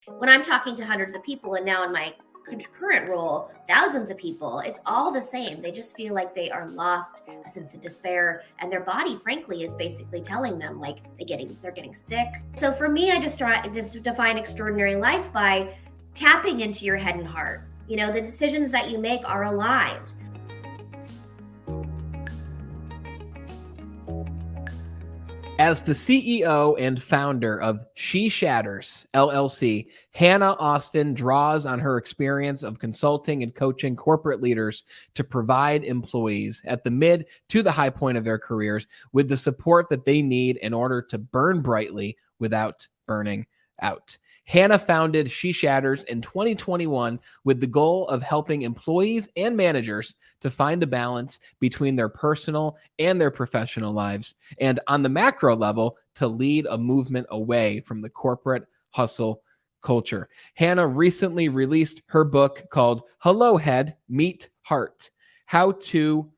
When I'm talking to hundreds of people, and now in my current role, thousands of people, it's all the same. They just feel like they are lost, a sense of despair, and their body, frankly, is basically telling them like they're getting sick. So for me, I just define extraordinary life by tapping into your head and heart. The decisions that you make are aligned. As the CEO and founder of She Shatters LLC, Hannah Austin draws on her experience of consulting and coaching corporate leaders to provide employees at the mid to the high point of their careers with the support that they need in order to burn brightly without burning out. Hannah founded She Shatters in 2021 with the goal of helping employees and managers to find a balance between their personal and their professional lives, and on the macro level, to lead a movement away from the corporate hustle culture. Hannah recently released her book called Hello Head, Meet Heart: How to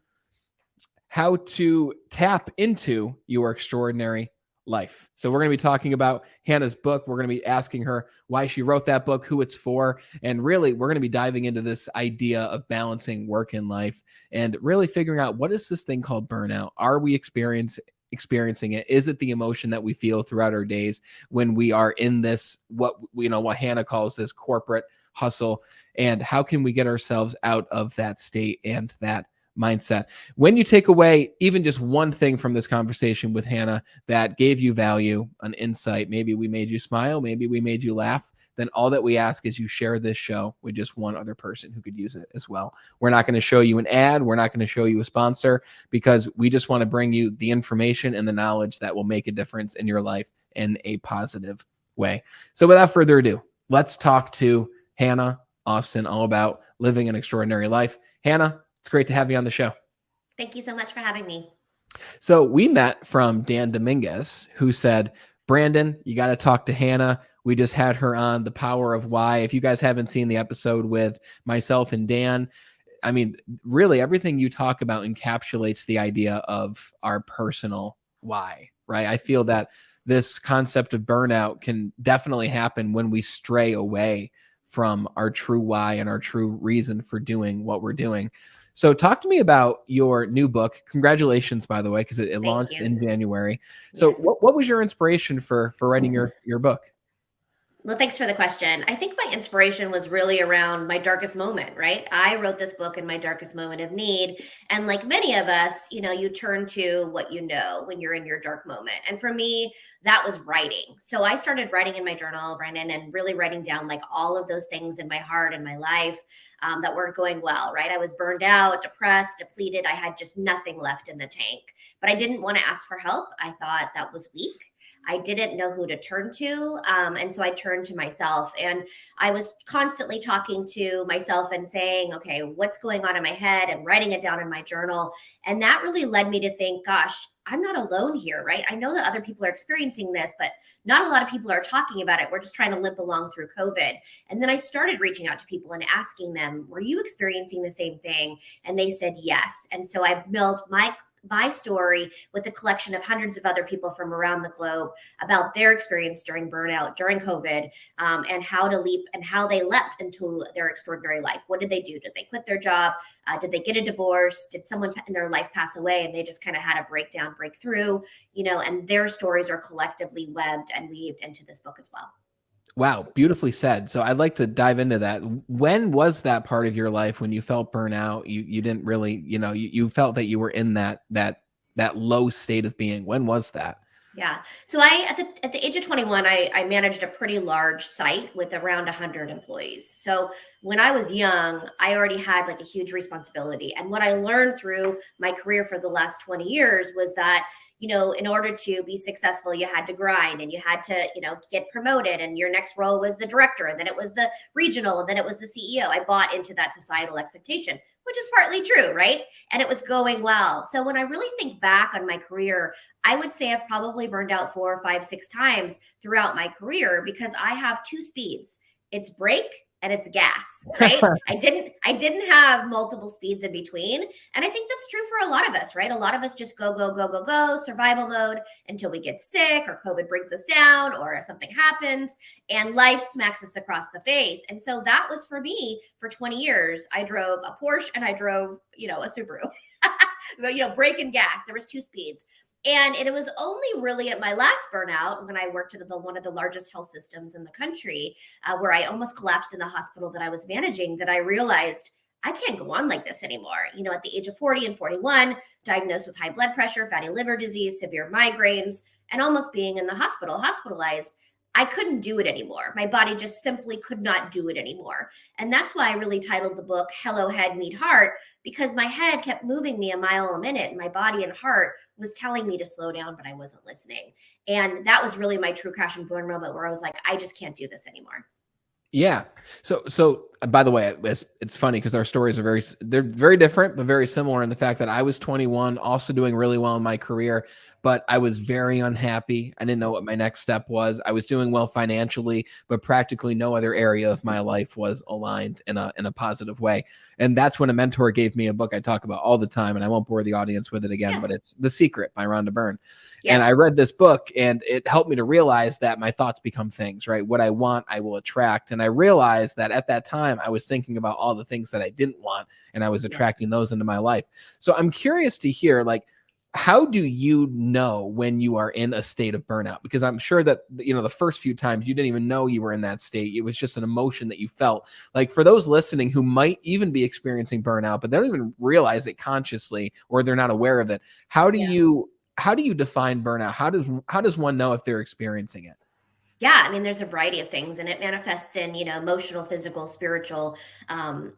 tap into your extraordinary life. So we're going to be talking about Hannah's book. We're going to be asking her why she wrote that book, who it's for, and really we're going to be diving into this idea of balancing work and life and really figuring out, what is this thing called burnout? Are we experiencing it? Is it the emotion that we feel throughout our days when we are in this, what Hannah calls this corporate hustle, and how can we get ourselves out of that state and that mindset? When you take away even just one thing from this conversation with Hannah that gave you value, an insight, maybe we made you smile, maybe we made you laugh, then all that we ask is you share this show with just one other person who could use it as well. We're not going to show you an ad. We're not going to show you a sponsor, because we just want to bring you the information and the knowledge that will make a difference in your life in a positive way. So without further ado, let's talk to Hannah Austin all about living an extraordinary life. Hannah, it's great to have you on the show. Thank you so much for having me. So we met from Dan Dominguez, who said, Brandon, you got to talk to Hannah. We just had her on The Power of Why. If you guys haven't seen the episode with myself and Dan, I mean, really everything you talk about encapsulates the idea of our personal why, right? I feel that this concept of burnout can definitely happen when we stray away from our true why and our true reason for doing what we're doing. So talk to me about your new book. Congratulations, by the way, because it launched in January. So yes. What was your inspiration for writing your book? Well, thanks for the question. I think my inspiration was really around my darkest moment, right? I wrote this book in my darkest moment of need. And like many of us, you turn to what you know when you're in your dark moment. And for me, that was writing. So I started writing in my journal, Brandon, and really writing down like all of those things in my heart and my life that weren't going well, right? I was burned out, depressed, depleted. I had just nothing left in the tank. But I didn't want to ask for help. I thought that was weak. I didn't know who to turn to. And so I turned to myself, and I was constantly talking to myself and saying, okay, what's going on in my head, and writing it down in my journal. And that really led me to think, gosh, I'm not alone here, right? I know that other people are experiencing this, but not a lot of people are talking about it. We're just trying to limp along through COVID. And then I started reaching out to people and asking them, were you experiencing the same thing? And they said yes. And so I built my story with a collection of hundreds of other people from around the globe about their experience during burnout, during COVID, and how they leapt into their extraordinary life. What did they do? Did they quit their job? Did they get a divorce? Did someone in their life pass away and they just kind of had a breakthrough, and their stories are collectively webbed and weaved into this book as well. Wow, beautifully said. So I'd like to dive into that. When was that part of your life when you felt burnout? You didn't really, you felt that you were in that low state of being. When was that? Yeah. So at the age of 21, I managed a pretty large site with around 100 employees. So when I was young, I already had like a huge responsibility. And what I learned through my career for the last 20 years was that, in order to be successful, you had to grind and you had to, get promoted, and your next role was the director, and then it was the regional, and then it was the CEO. I bought into that societal expectation, which is partly true, right? And it was going well. So when I really think back on my career, I would say I've probably burned out 4, 5, 6 times throughout my career, because I have two speeds. It's break and it's gas, right? I didn't have multiple speeds in between. And I think that's true for a lot of us, right? A lot of us just go, go, go, go, go, survival mode until we get sick or COVID brings us down or something happens and life smacks us across the face. And so that was for me for 20 years. I drove a Porsche and I drove, a Subaru. But, brake and gas, there was 2 speeds. And it was only really at my last burnout when I worked at one of the largest health systems in the country, where I almost collapsed in the hospital that I was managing, that I realized I can't go on like this anymore. At the age of 40 and 41, diagnosed with high blood pressure, fatty liver disease, severe migraines, and almost being in the hospital, hospitalized. I couldn't do it anymore. My body just simply could not do it anymore. And that's why I really titled the book Hello Head Meet Heart, because my head kept moving me a mile a minute and my body and heart was telling me to slow down, but I wasn't listening. And that was really my true crash and burn moment where I was like, I just can't do this anymore. Yeah. So by the way, it's funny because our stories are they're very different, but very similar in the fact that I was 21, also doing really well in my career, but I was very unhappy. I didn't know what my next step was. I was doing well financially, but practically no other area of my life was aligned in a positive way. And that's when a mentor gave me a book I talk about all the time, and I won't bore the audience with it again, but it's The Secret by Rhonda Byrne. Yes. And I read this book and it helped me to realize that my thoughts become things, right? What I want, I will attract. And I realized that at that time I was thinking about all the ththings that I didn't want, and I was attracting those into my life. So I'm curious to hear, how do you know when you are in a state of burnout? Because I'm sure that, the first few times you didn't even know you were in that state. It was just an emotion that you felt. For those listening who might even be experiencing burnout, but they don't even realize it consciously, or they're not aware of it. How do you define burnout? How does one know if they're experiencing it? Yeah, there's a variety of things, and it manifests in, emotional, physical, spiritual, I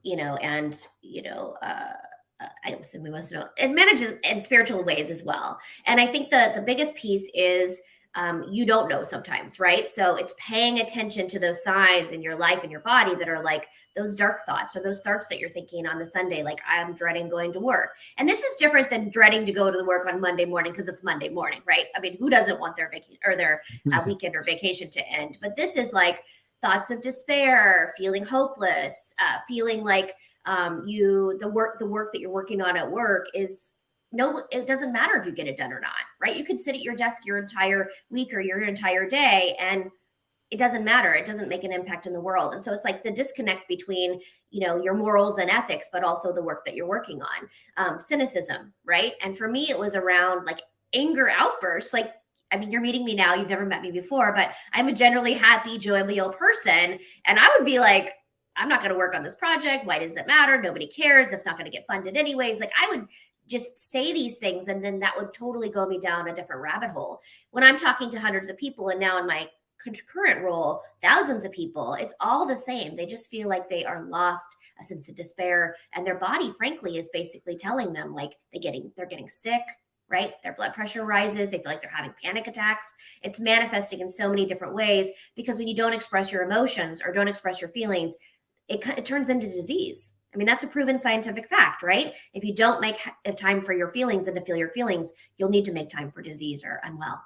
assume we must know it manages in spiritual ways as well. And I think the biggest piece is you don't know sometimes, right? So it's paying attention to those signs in your life and your body that are like those dark thoughts or those thoughts that you're thinking on the Sunday, like I'm dreading going to work. And this is different than dreading to go to work on Monday morning because it's Monday morning, right? Who doesn't want their vacation or their weekend or vacation to end? But this is like thoughts of despair, feeling hopeless, feeling like the work that you're working on at work is it doesn't matter if you get it done or not, right? You could sit at your desk your entire week or your entire day and it doesn't matter. It doesn't make an impact in the world. And so it's like the disconnect between, your morals and ethics, but also the work that you're working on. Cynicism, right? And for me, it was around like anger outbursts. You're meeting me now. You've never met me before, but I'm a generally happy, jovial person. And I would be like, I'm not going to work on this project. Why does it matter? Nobody cares. It's not going to get funded anyways. I would just say these things, and then that would totally go me down a different rabbit hole. When I'm talking to hundreds of people, and now in my current role, thousands of people, it's all the same. They just feel like they are lost, a sense of despair, and their body, frankly, is basically telling them they're getting sick, right? Their blood pressure rises. They feel like they're having panic attacks. It's manifesting in so many different ways because when you don't express your emotions or don't express your feelings, it turns into disease. That's a proven scientific fact, right? If you don't make time for your feelings and to feel your feelings, you'll need to make time for disease or unwell.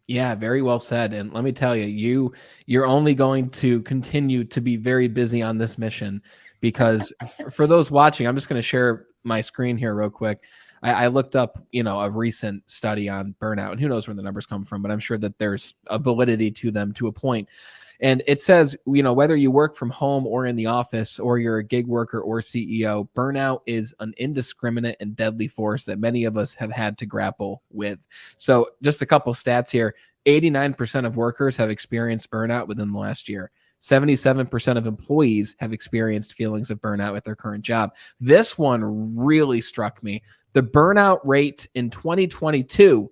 Yeah, very well said. And let me tell you, you're only going to continue to be very busy on this mission because for those watching, I'm just going to share my screen here real quick. I looked up, a recent study on burnout, and who knows where the numbers come from, but I'm sure that there's a validity to them to a point. And it says, whether you work from home or in the office or you're a gig worker or CEO, burnout is an indiscriminate and deadly force that many of us have had to grapple with. So just a couple stats here. 89% of workers have experienced burnout within the last year. 77% of employees have experienced feelings of burnout at their current job. This one really struck me. The burnout rate in 2022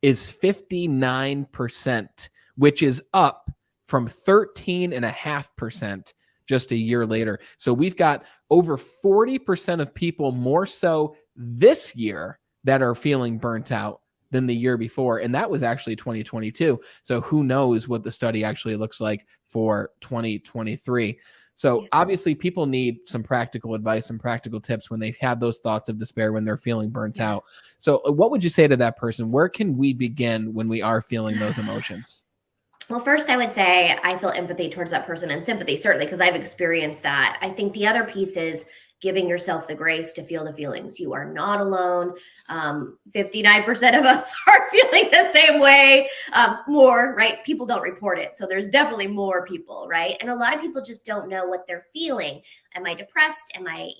is 59%, which is up from 13.5% just a year later. So we've got over 40% of people more so this year that are feeling burnt out than the year before. And that was actually 2022. So who knows what the study actually looks like for 2023. So obviously people need some practical advice, some practical tips when they've had those thoughts of despair, when they're feeling burnt out. So what would you say to that person? Where can we begin when we are feeling those emotions? Well, first, I would say I feel empathy towards that person and sympathy, certainly, because I've experienced that. I think the other piece is giving yourself the grace to feel the feelings. You are not alone. 59% of us are feeling the same way, more, right? People don't report it. So there's definitely more people, right? And a lot of people just don't know what they're feeling. Am I depressed? Do I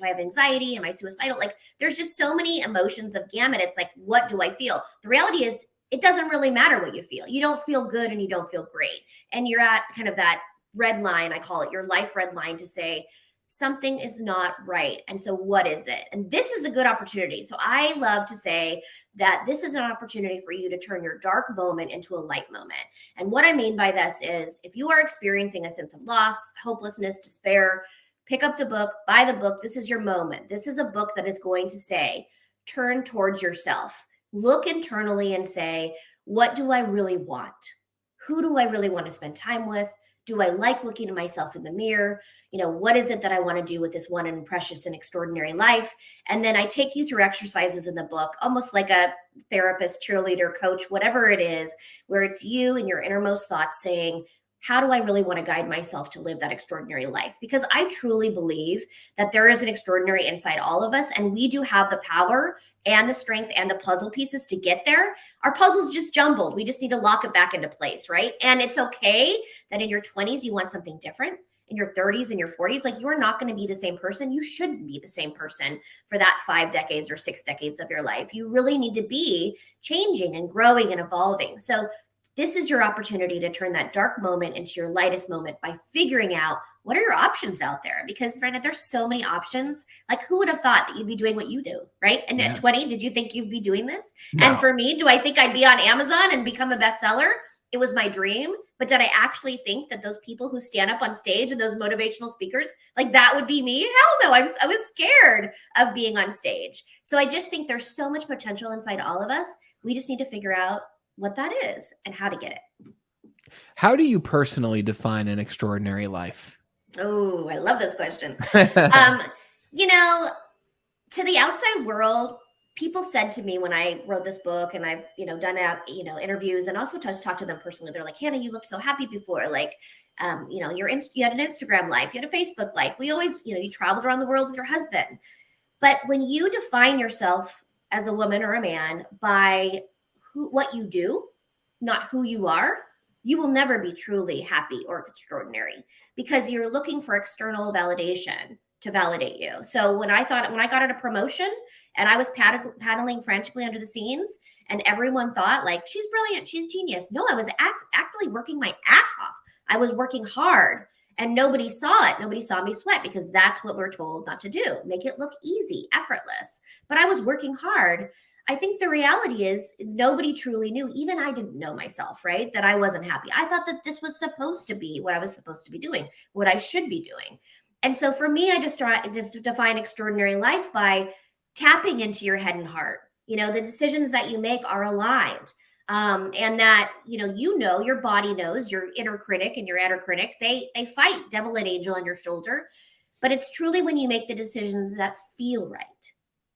have anxiety? Am I suicidal? Like, there's just so many emotions of gamut. It's like, what do I feel? The reality is, it doesn't really matter what you feel. You don't feel good and you don't feel great. And you're at kind of that red line, I call it your life red line, to say something is not right. And so what is it? And this is a good opportunity. So I love to say that this is an opportunity for you to turn your dark moment into a light moment. And what I mean by this is, if you are experiencing a sense of loss, hopelessness, despair, pick up the book, buy the book. This is your moment. This is a book that is going to say, turn towards yourself. Look internally and say, what do I really want? Who do I really want to spend time with? Do I like looking at myself in the mirror? What is it that I want to do with this one and precious and extraordinary life? And then I take you through exercises in the book, almost like a therapist, cheerleader, coach, whatever it is, where it's you and your innermost thoughts saying, how do I really want to guide myself to live that extraordinary life? Because I truly believe that there is an extraordinary inside all of us, and we do have the power and the strength and the puzzle pieces to get there. Our puzzle's just jumbled. We just need to lock it back into place, right? And it's okay that in your 20s, you want something different. In your 30s and your 40s, like, you're not going to be the same person. You shouldn't be the same person for that 5 decades or 6 decades of your life. You really need to be changing and growing and evolving. So this is your opportunity to turn that dark moment into your lightest moment by figuring out what are your options out there. Because, Brenda, there's so many options. Like, who would have thought that you'd be doing what you do, right? And at 20, did you think you'd be doing this? No. And for me, do I think I'd be on Amazon and become a bestseller? It was my dream. But did I actually think that those people who stand up on stage and those motivational speakers, like, that would be me? Hell no. I was scared of being on stage. So I just think there's so much potential inside all of us. We just need to figure out what that is and how to get it. How do you personally define an extraordinary life? Oh, I love this question. To the outside world, people said to me when I wrote this book, and I've, done interviews and also just talked to them personally. They're like, Hannah, you looked so happy before. Like, you had an Instagram life, you had a Facebook life. We always, you traveled around the world with your husband. But when you define yourself as a woman or a man by what you do, not who you are, you will never be truly happy or extraordinary, because you're looking for external validation to validate you. So when I got a promotion and I was paddling frantically under the scenes, and everyone thought, like, she's brilliant, she's genius. No, I was actually working my ass off. I was working hard, and nobody saw it. Nobody saw me sweat, because that's what we're told not to do. Make it look easy, effortless. But I was working hard. I think the reality is nobody truly knew. Even I didn't know myself, right? That I wasn't happy. I thought that this was supposed to be what I was supposed to be doing, what I should be doing. And so for me, I just define extraordinary life by tapping into your head and heart. The decisions that you make are aligned. And that, your body knows, your inner critic and your outer critic, they fight, devil and angel on your shoulder. But it's truly when you make the decisions that feel right.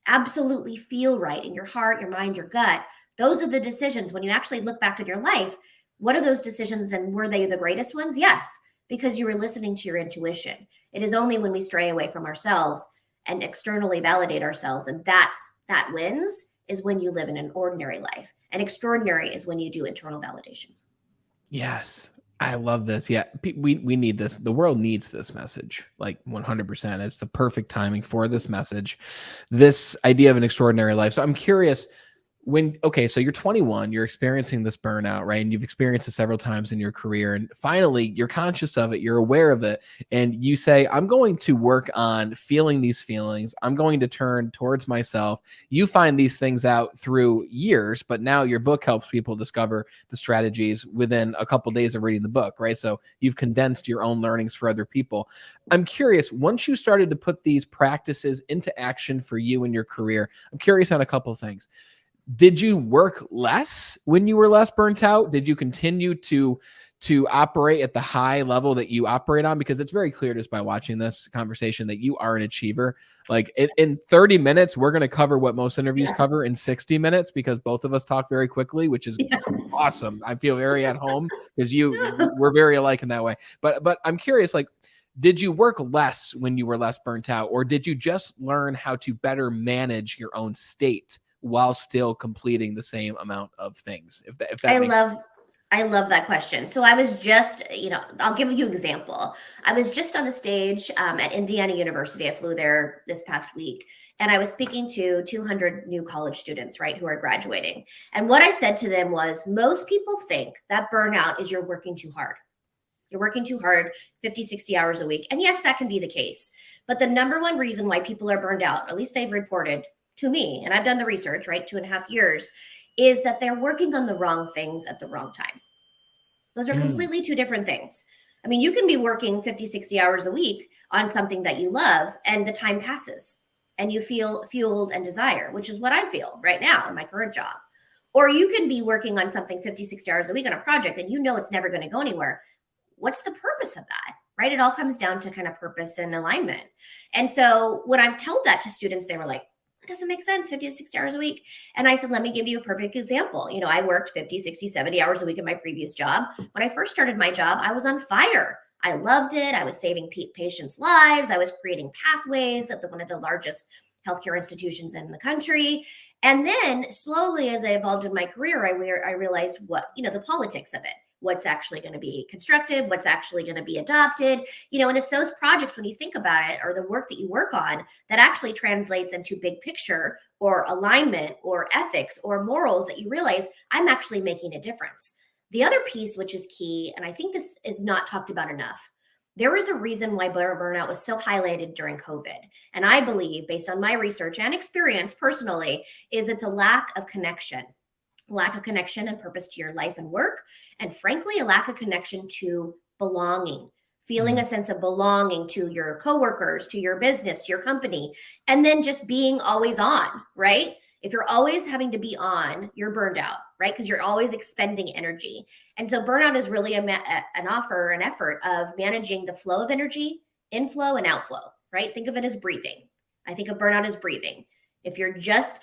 Absolutely feel right in your heart, your mind, your gut. Those are the decisions. When you actually look back at your life, what are those decisions, and were they the greatest ones? Yes, because you were listening to your intuition. It is only when we stray away from ourselves and externally validate ourselves, and that wins, is when you live in an ordinary life. And extraordinary is when you do internal validation. Yes. I love this. Yeah, we need this. The world needs this message, like 100%. It's the perfect timing for this message, this idea of an extraordinary life. So I'm curious, so you're 21, you're experiencing this burnout, right? And you've experienced it several times in your career. And finally, you're conscious of it, you're aware of it. And you say, I'm going to work on feeling these feelings. I'm going to turn towards myself. You find these things out through years, but now your book helps people discover the strategies within a couple of days of reading the book, right? So you've condensed your own learnings for other people. I'm curious, once you started to put these practices into action for you in your career, I'm curious on a couple of things. Did you work less when you were less burnt out? Did you continue to to operate at the high level that you operate on? Because it's very clear just by watching this conversation that you are an achiever. Like in 30 minutes, we're going to cover what most interviews Yeah. cover in 60 minutes because both of us talk very quickly, which is Yeah. awesome. I feel very at home because we're very alike in that way. But I'm curious, like, did you work less when you were less burnt out, or did you just learn how to better manage your own state while still completing the same amount of things? If that I makes love I love that question. So I was just, I'll give you an example. I was just on the stage at Indiana University. I flew there this past week, and I was speaking to 200 new college students, right, who are graduating. And what I said to them was, most people think that burnout is you're working too hard. You're working too hard, 50, 60 hours a week. And yes, that can be the case. But the number one reason why people are burned out, or at least they've reported to me, and I've done the research, right, 2.5 years, is that they're working on the wrong things at the wrong time. Those are Mm, completely two different things. I mean, you can be working 50, 60 hours a week on something that you love, and the time passes and you feel fueled and desire, which is what I feel right now in my current job. Or you can be working on something 50, 60 hours a week on a project and you know it's never going to go anywhere. What's the purpose of that? Right? It all comes down to kind of purpose and alignment. And so when I told that to students, they were like, it doesn't make sense, 50 to 60 hours a week. And I said, let me give you a perfect example. I worked 50, 60, 70 hours a week in my previous job. When I first started my job, I was on fire. I loved it. I was saving patients' lives. I was creating pathways at one of the largest healthcare institutions in the country. And then slowly, as I evolved in my career, I realized the politics of it. What's actually going to be constructive, what's actually going to be adopted, and it's those projects, when you think about it, or the work that you work on, that actually translates into big picture or alignment or ethics or morals, that you realize I'm actually making a difference. The other piece, which is key, and I think this is not talked about enough, there was a reason why burnout was so highlighted during COVID. And I believe, based on my research and experience personally, is it's a lack of connection and purpose to your life and work. And frankly, a lack of connection to belonging, feeling mm. a sense of belonging to your coworkers, to your business, to your company, and then just being always on, right? If you're always having to be on, you're burned out, right? Because you're always expending energy. And so burnout is really an effort of managing the flow of energy, inflow and outflow, right? Think of it as breathing. I think of burnout as breathing. If you're just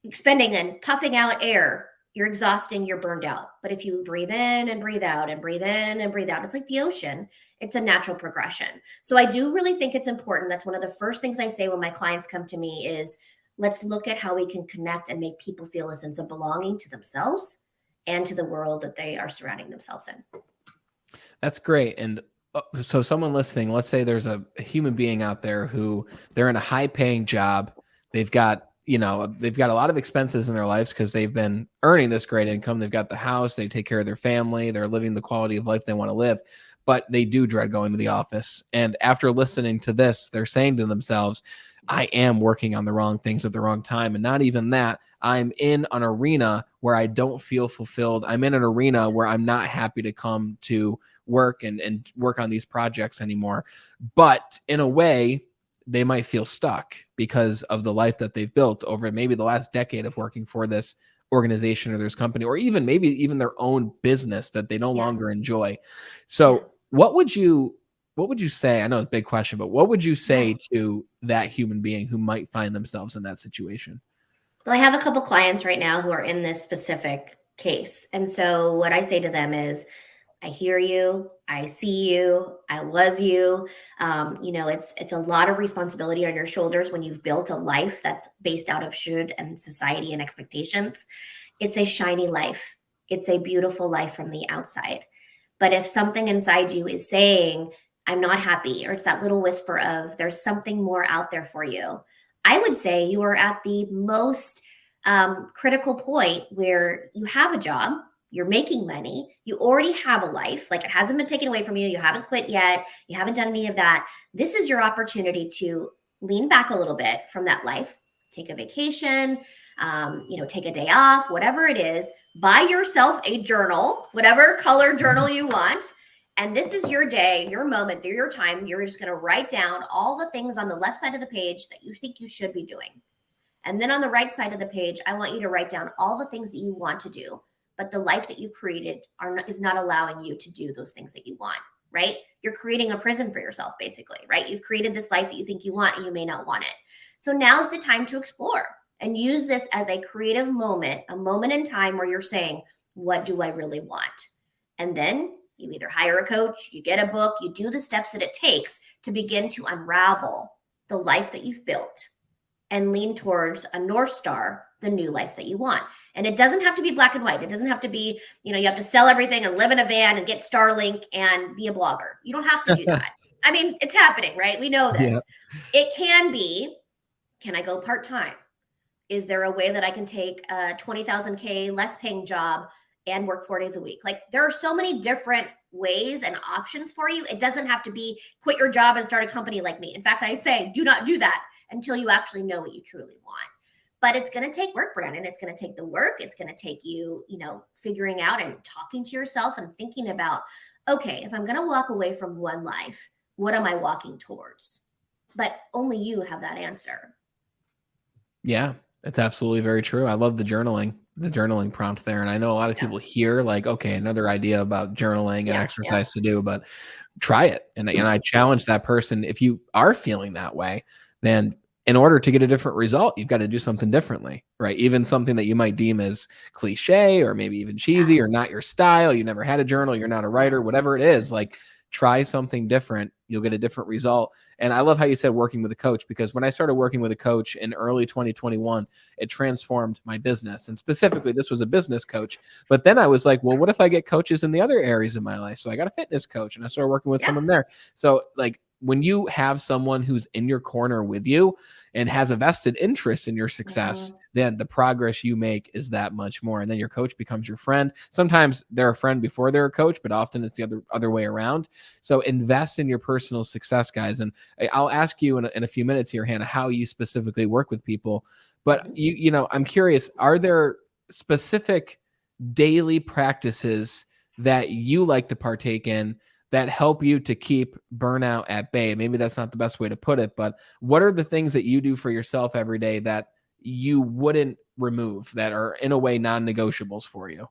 expending and puffing out air, you're exhausting, you're burned out. But if you breathe in and breathe out and breathe in and breathe out, it's like the ocean. It's a natural progression. So I do really think it's important. That's one of the first things I say when my clients come to me is, let's look at how we can connect and make people feel a sense of belonging to themselves and to the world that they are surrounding themselves in. That's great. And so someone listening, let's say there's a human being out there who they're in a high paying job. They've got a lot of expenses in their lives because they've been earning this great income. They've got the house, they take care of their family, they're living the quality of life they want to live, but they do dread going to the office. And after listening to this, they're saying to themselves, I am working on the wrong things at the wrong time. And not even that, I'm in an arena where I don't feel fulfilled. I'm in an arena where I'm not happy to come to work and work on these projects anymore. But in a way, they might feel stuck because of the life that they've built over maybe the last decade of working for this organization or this company, or maybe even their own business that they no Yeah. longer enjoy. Yeah. So what would you say? I know it's a big question, but what would you Yeah. say to that human being who might find themselves in that situation? Well, I have a couple clients right now who are in this specific case. And so what I say to them is, I hear you. I see you. I was you. It's a lot of responsibility on your shoulders when you've built a life that's based out of should and society and expectations. It's a shiny life. It's a beautiful life from the outside. But if something inside you is saying, I'm not happy, or it's that little whisper of there's something more out there for you, I would say you are at the most critical point where you have a job, you're making money, you already have a life, like it hasn't been taken away from you, you haven't quit yet, you haven't done any of that. This is your opportunity to lean back a little bit from that life, take a vacation, take a day off, whatever it is, buy yourself a journal, whatever color journal you want. And this is your day, your moment, through your time. You're just going to write down all the things on the left side of the page that you think you should be doing. And then on the right side of the page, I want you to write down all the things that you want to do, but the life that you've created is not allowing you to do those things that you want, right? You're creating a prison for yourself, basically, right? You've created this life that you think you want and you may not want it. So now's the time to explore and use this as a creative moment, a moment in time where you're saying, what do I really want? And then you either hire a coach, you get a book, you do the steps that it takes to begin to unravel the life that you've built and lean towards a North Star, the new life that you want. And it doesn't have to be black and white. It doesn't have to be, you have to sell everything and live in a van and get Starlink and be a blogger. You don't have to do that. I mean, it's happening, right? We know this. Yeah. It can be, can I go part-time? Is there a way that I can take a 20,000K less paying job and work 4 days a week? Like, there are so many different ways and options for you. It doesn't have to be quit your job and start a company like me. In fact, I say, do not do that until you actually know what you truly want. But it's going to take work, Brandon. It's going to take the work. It's going to take you, figuring out and talking to yourself and thinking about, okay, if I'm going to walk away from one life, what am I walking towards? But only you have that answer. Yeah, it's absolutely very true. I love the journaling prompt there. And I know a lot of people hear like, okay, another idea about journaling and exercise to do, but try it. And I challenge that person. If you are feeling that way, then in order to get a different result, you've got to do something differently, right? Even something that you might deem as cliche or maybe even cheesy or not your style. You never had a journal. You're not a writer, whatever it is, like try something different. You'll get a different result. And I love how you said working with a coach, because when I started working with a coach in early 2021, it transformed my business. And specifically, this was a business coach. But then I was like, well, what if I get coaches in the other areas of my life? So I got a fitness coach and I started working with someone there. So like, when you have someone who's in your corner with you and has a vested interest in your success, then the progress you make is that much more. And then your coach becomes your friend. Sometimes they're a friend before they're a coach, but often it's the other way around. So invest in your personal success, guys. And I'll ask you in a few minutes here, Hannah, how you specifically work with people. But I'm curious, are there specific daily practices that you like to partake in that help you to keep burnout at bay? Maybe that's not the best way to put it, but what are the things that you do for yourself every day that you wouldn't remove, that are in a way non-negotiables for you?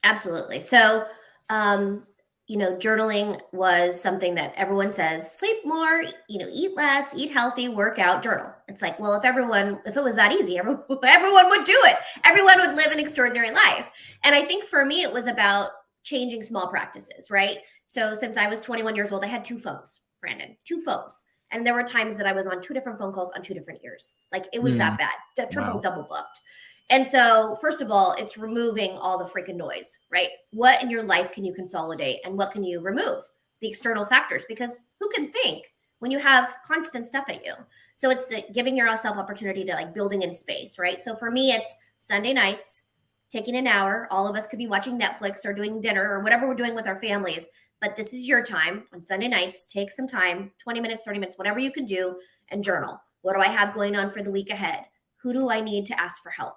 Absolutely. So, journaling was something that everyone says, sleep more, eat less, eat healthy, work out, journal. It's like, well, if it was that easy, everyone would do it. Everyone would live an extraordinary life. And I think for me, it was about changing small practices, right? So since I was 21 years old, I had 2 phones, Brandon, 2 phones. And there were times that I was on 2 different phone calls on 2 different ears. Like, it was that bad, double booked. And so first of all, it's removing all the freaking noise, right? What in your life can you consolidate and what can you remove? The external factors, because who can think when you have constant stuff at you? So it's giving yourself opportunity to like building in space, right? So for me, it's Sunday nights, taking an hour. All of us could be watching Netflix or doing dinner or whatever we're doing with our families. But this is your time on Sunday nights. Take some time, 20 minutes, 30 minutes, whatever you can do, and journal. What do I have going on for the week ahead? Who do I need to ask for help?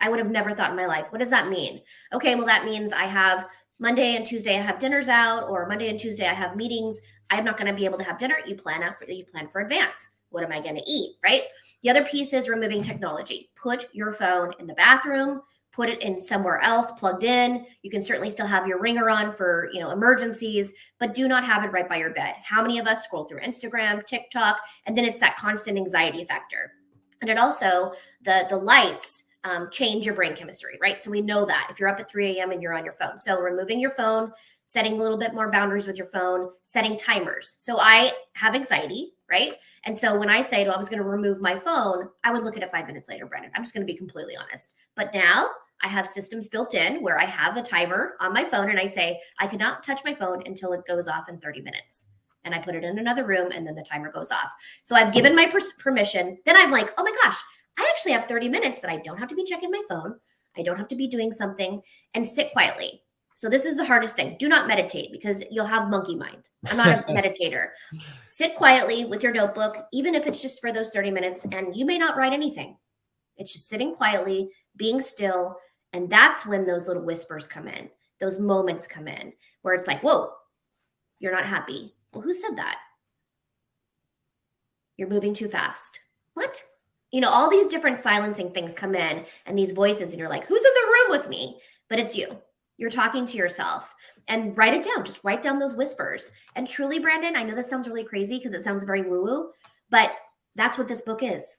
I would have never thought in my life. What does that mean? Okay, well, that means I have Monday and Tuesday I have dinners out, or Monday and Tuesday I have meetings. I'm not going to be able to have dinner. You plan for advance. What am I going to eat, right? The other piece is removing technology. Put your phone in the bathroom. Put it in somewhere else, plugged in. You can certainly still have your ringer on for, emergencies, but do not have it right by your bed. How many of us scroll through Instagram, TikTok, and then it's that constant anxiety factor. And it also, the lights change your brain chemistry, right? So we know that if you're up at 3 a.m. and you're on your phone. So removing your phone, setting a little bit more boundaries with your phone, setting timers. So I have anxiety, right? And so when I say, I was going to remove my phone, I would look at it 5 minutes later, Brendan. I'm just going to be completely honest. But now I have systems built in where I have the timer on my phone and I say, I cannot touch my phone until it goes off in 30 minutes. And I put it in another room and then the timer goes off. So I've given my permission. Then I'm like, oh my gosh, I actually have 30 minutes that I don't have to be checking my phone. I don't have to be doing something, and sit quietly. So this is the hardest thing. Do not meditate because you'll have monkey mind. I'm not a meditator. Sit quietly with your notebook, even if it's just for those 30 minutes, and you may not write anything. It's just sitting quietly, being still. And that's when those little whispers come in. Those moments come in where it's like, whoa, you're not happy. Well, who said that? You're moving too fast. What? All these different silencing things come in and these voices, and you're like, who's in the room with me? but it's you. You're talking to yourself, and write it down. Just write down those whispers. And truly, Brandon, I know this sounds really crazy because it sounds very woo-woo, but that's what this book is.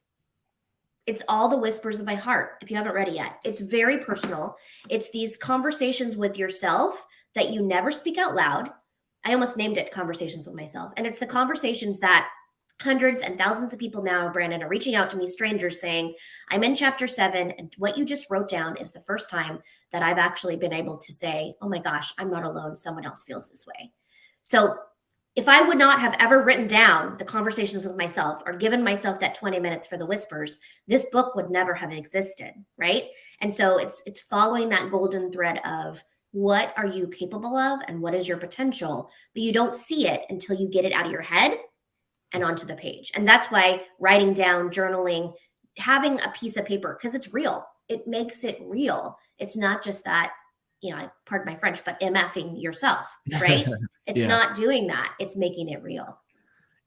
It's all the whispers of my heart. If you haven't read it yet, it's very personal. It's these conversations with yourself that you never speak out loud. I almost named it Conversations with Myself. And it's the conversations that hundreds and thousands of people now, Brandon, are reaching out to me, strangers, saying, I'm in chapter 7, and what you just wrote down is the first time that I've actually been able to say, oh my gosh, I'm not alone. Someone else feels this way. So if I would not have ever written down the conversations with myself or given myself that 20 minutes for the whispers, this book would never have existed, right? And so it's following that golden thread of what are you capable of and what is your potential, but you don't see it until you get it out of your head and onto the page. And that's why writing down, journaling, having a piece of paper, because it's real. It makes it real. It's not just that, pardon my French, but MFing yourself, right? It's not doing that. It's making it real.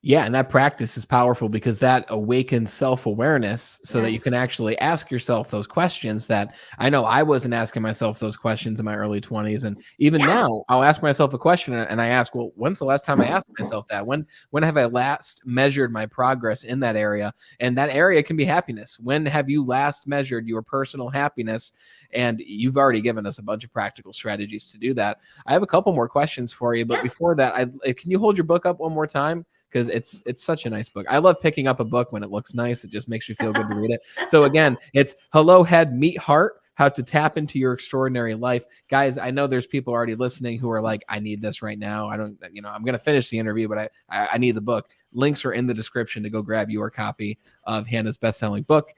Yeah. And that practice is powerful because that awakens self-awareness so that you can actually ask yourself those questions that I know I wasn't asking myself those questions in my early 20s. And even now I'll ask myself a question and I ask, well, when's the last time I asked myself that? When have I last measured my progress in that area? And that area can be happiness. When have you last measured your personal happiness? And you've already given us a bunch of practical strategies to do that. I have a couple more questions for you, but before that, can you hold your book up one more time? Because it's such a nice book. I love picking up a book when it looks nice. It just makes you feel good to read it. So again, it's Hello Head, Meet Heart, How to Tap into Your Extraordinary Life. Guys, I know there's people already listening who are like, I need this right now. I'm going to finish the interview, but I need the book. Links are in the description to go grab your copy of Hannah's best-selling book.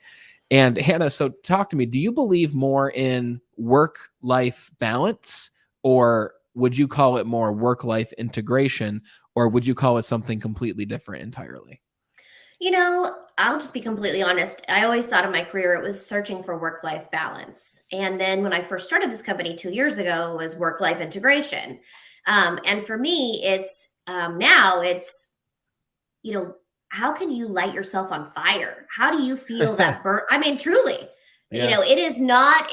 And Hannah, so talk to me. Do you believe more in work-life balance, or would you call it more work-life integration, or would you call it something completely different entirely? I'll just be completely honest. I always thought in my career it was searching for work-life balance. And then when I first started this company 2 years ago, it was work-life integration. And for me, it's now it's, how can you light yourself on fire? How do you feel that burn? I mean, truly, it is not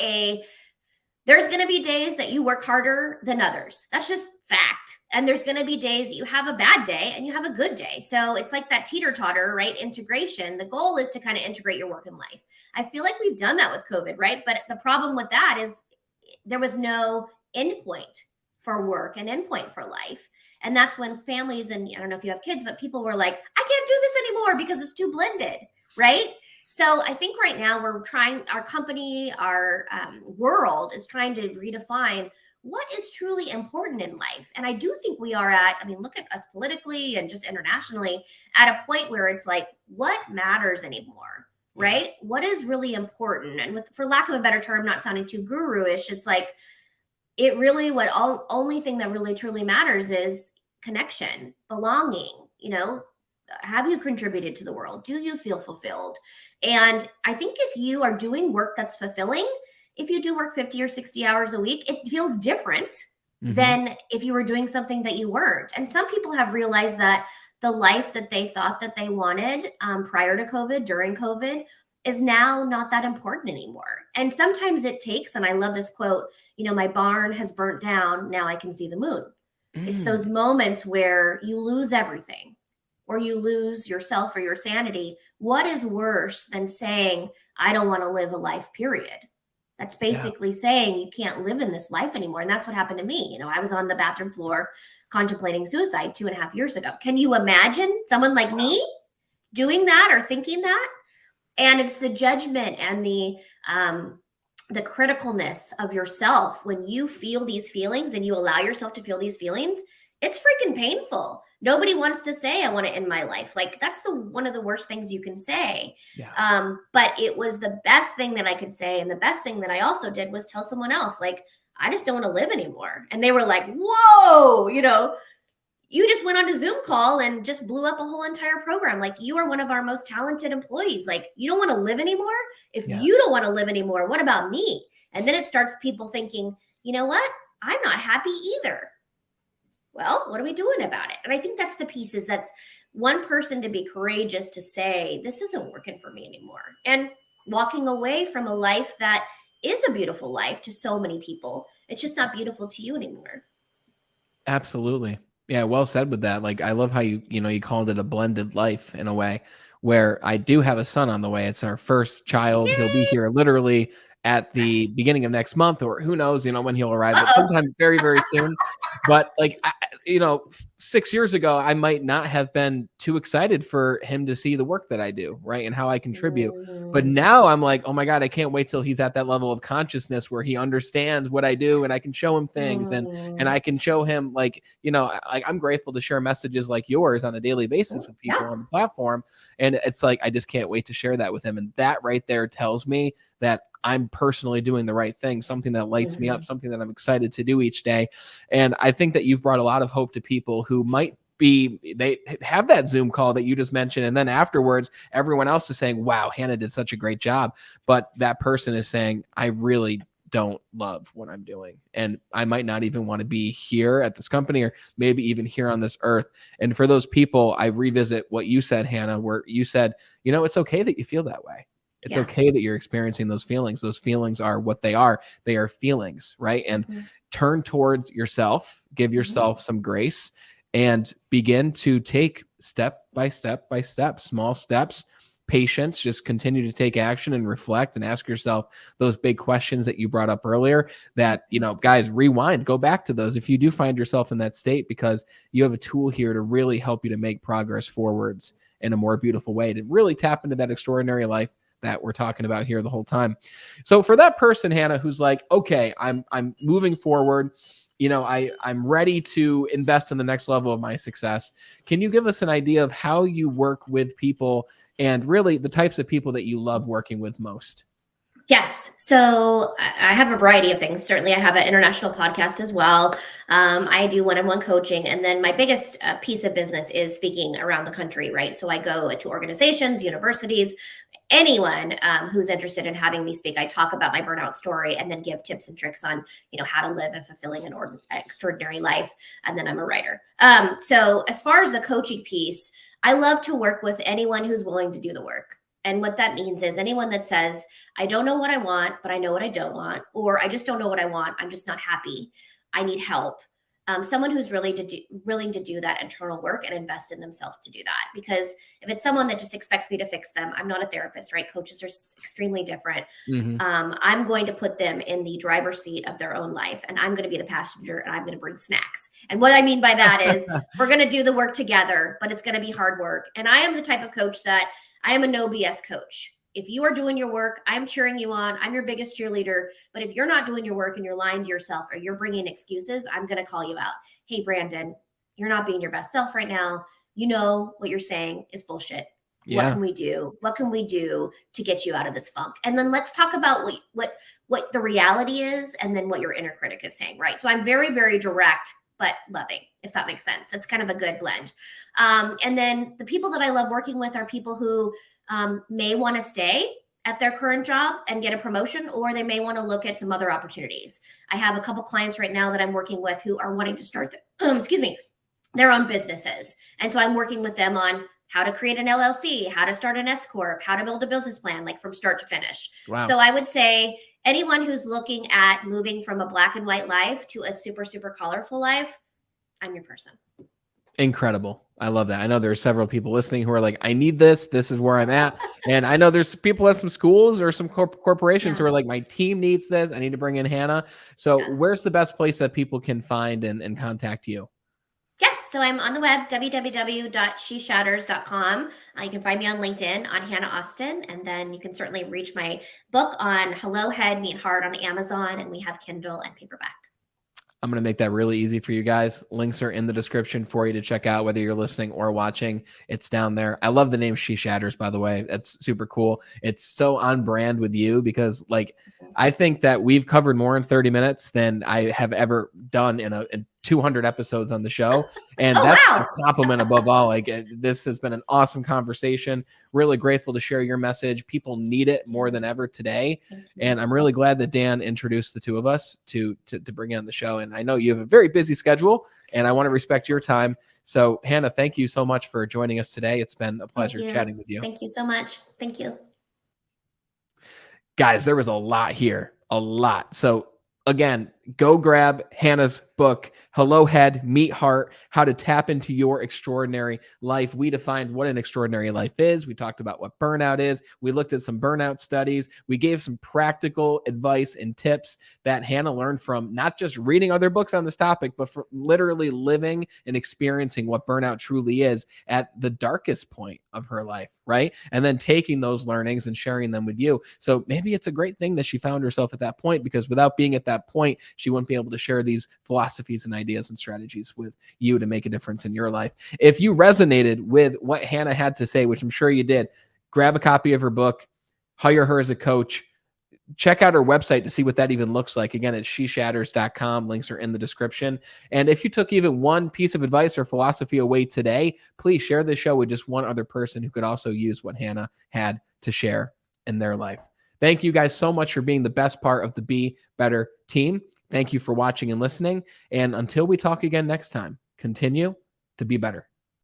there's going to be days that you work harder than others. That's just fact. And there's going to be days that you have a bad day and you have a good day. So it's like that teeter-totter, right? Integration. The goal is to kind of integrate your work and life. I feel like we've done that with COVID, right? But the problem with that is there was no endpoint for work and endpoint for life. And that's when families, and I don't know if you have kids, but people were like, I can't do this anymore because it's too blended, right? So I think right now our company, our world is trying to redefine what is truly important in life. And I do think we are look at us politically and just internationally at a point where it's like, what matters anymore, right? What is really important? And for lack of a better term, not sounding too guru-ish, it's like, it really, only thing that really truly matters is connection, belonging, have you contributed to the world? Do you feel fulfilled? And I think if you are doing work that's fulfilling, if you do work 50 or 60 hours a week, it feels different than if you were doing something that you weren't. And some people have realized that the life that they thought that they wanted prior to COVID, during COVID, is now not that important anymore. And sometimes it takes, and I love this quote, my barn has burnt down, now I can see the moon. It's those moments where you lose everything, or you lose yourself or your sanity. What is worse than saying, I don't want to live a life, period? That's basically saying you can't live in this life anymore. And that's what happened to me. I was on the bathroom floor contemplating suicide 2.5 years ago. Can you imagine someone like me doing that or thinking that? And it's the judgment and the criticalness of yourself when you feel these feelings and you allow yourself to feel these feelings. It's freaking painful. Nobody wants to say, I want to end my life. Like, that's one of the worst things you can say. Yeah. But it was the best thing that I could say. And the best thing that I also did was tell someone else, like, I just don't want to live anymore. And they were like, whoa, you just went on a Zoom call and just blew up a whole entire program. Like, you are one of our most talented employees. Like, you don't want to live anymore? If you don't want to live anymore, what about me? And then it starts people thinking, you know what? I'm not happy either. Well, what are we doing about it? And I think that's the piece, is that's one person to be courageous to say, this isn't working for me anymore. And walking away from a life that is a beautiful life to so many people. It's just not beautiful to you anymore. Absolutely. Yeah, well said with that. Like I love how you called it a blended life in a way where I do have a son on the way. It's our first child. He'll be Yay! here literally at the Nice. beginning of next month, or who knows, when he'll arrive, but Uh-oh. sometime very, very soon. But like, 6 years ago, I might not have been too excited for him to see the work that I do, right? And how I contribute. But Mhm. now I'm like, oh my God, I can't wait till he's at that level of consciousness where he understands what I do and I can show him things and Mhm. I can show him I'm grateful to share messages like yours on a daily basis with Yeah. people on the platform. And it's like, I just can't wait to share that with him. And that right there tells me that I'm personally doing the right thing, something that lights me up, Mhm. something that I'm excited to do each day. And I think that you've brought a lot of hope to people who they have that Zoom call that you just mentioned. And then afterwards, everyone else is saying, wow, Hannah did such a great job. But that person is saying, I really don't love what I'm doing. And I might not even want to be here at this company or maybe even here on this earth. And for those people, I revisit what you said, Hannah, where you said, it's okay that you feel that way. It's Yeah. okay that you're experiencing those feelings. Those feelings are what they are. They are feelings, right? And Mhm. turn towards yourself, give Mhm. yourself some grace, and begin to take step by step by step, small steps, patience, just continue to take action and reflect and ask yourself those big questions that you brought up earlier that, guys, rewind, go back to those if you do find yourself in that state, because you have a tool here to really help you to make progress forwards in a more beautiful way, to really tap into that extraordinary life that we're talking about here the whole time. So for that person, Hannah, who's like, okay, I'm moving forward, I'm ready to invest in the next level of my success. Can you give us an idea of how you work with people and really the types of people that you love working with most? Yes. So I have a variety of things. Certainly, I have an international podcast as well. I do one-on-one coaching. And then my biggest piece of business is speaking around the country, right? So I go to organizations, universities, anyone who's interested in having me speak. I talk about my burnout story and then give tips and tricks on, how to live a fulfilling and extraordinary life. And then I'm a writer. So as far as the coaching piece, I love to work with anyone who's willing to do the work. And what that means is anyone that says, I don't know what I want, but I know what I don't want, or I just don't know what I want. I'm just not happy. I need help. Someone who's really willing to do that internal work and invest in themselves to do that. Because if it's someone that just expects me to fix them, I'm not a therapist, right? Coaches are extremely different. Mm-hmm. I'm going to put them in the driver's seat of their own life, and I'm going to be the passenger, and I'm going to bring snacks. And what I mean by that is we're going to do the work together, but it's going to be hard work. And I am the type of coach that I am a no BS coach. If you are doing your work, I'm cheering you on. I'm your biggest cheerleader. But if you're not doing your work and you're lying to yourself or you're bringing excuses, I'm going to call you out. Hey, Brandon, you're not being your best self right now. You know what you're saying is bullshit. What Yeah. can we do? What can we do to get you out of this funk? And then let's talk about what the reality is and then what your inner critic is saying, right? So I'm very, very direct, but loving, if that makes sense. It's kind of a good blend. And then the people that I love working with are people who may want to stay at their current job and get a promotion, or they may want to look at some other opportunities. I have a couple clients right now that I'm working with who are wanting to start, their own businesses. And so I'm working with them on how to create an LLC, how to start an S Corp, how to build a business plan, like from start to finish. Wow. So I would say anyone who's looking at moving from a black and white life to a super, super colorful life, I'm your person. Incredible. I love that. I know there's several people listening who are like, I need this. This is where I'm at. And I know there's people at some schools or some corporations Yeah. who are like, my team needs this. I need to bring in Hannah. So Yeah. where's the best place that people can find and contact you? Yes, so I'm on the web, www.sheshatters.com. You can find me on LinkedIn on Hannah Austin, and then you can certainly reach my book on Hello Head, Meet Heart on Amazon, and we have Kindle and paperback. I'm going to make that really easy for you guys. Links are in the description for you to check out, whether you're listening or watching. It's down there. I love the name She Shatters, by the way. That's super cool. It's so on brand with you because, like, I think that we've covered more in 30 minutes than I have ever done in 200 episodes on the show. And that's a compliment above all. Like, this has been an awesome conversation. Really grateful to share your message. People need it more than ever today. And I'm really glad that Dan introduced the two of us to bring in the show. And I know you have a very busy schedule and I want to respect your time. So Hannah, thank you so much for joining us today. It's been a pleasure chatting with you. Thank you so much. Thank you. Guys, there was a lot here. a lot. So again, go grab Hannah's book, Hello Head, Meet Heart, How to Tap into Your Extraordinary Life. We defined what an extraordinary life is. We talked about what burnout is. We looked at some burnout studies. We gave some practical advice and tips that Hannah learned from not just reading other books on this topic, but for literally living and experiencing what burnout truly is at the darkest point of her life, right? And then taking those learnings and sharing them with you. So maybe it's a great thing that she found herself at that point, because without being at that point, she wouldn't be able to share these philosophies and ideas and strategies with you to make a difference in your life. If you resonated with what Hannah had to say, which I'm sure you did, grab a copy of her book, hire her as a coach. Check out her website to see what that even looks like. Again, it's sheshatters.com. Links are in the description. And if you took even one piece of advice or philosophy away today, please share this show with just one other person who could also use what Hannah had to share in their life. Thank you guys so much for being the best part of the Be Better team. Thank you for watching and listening. And until we talk again next time, continue to be better.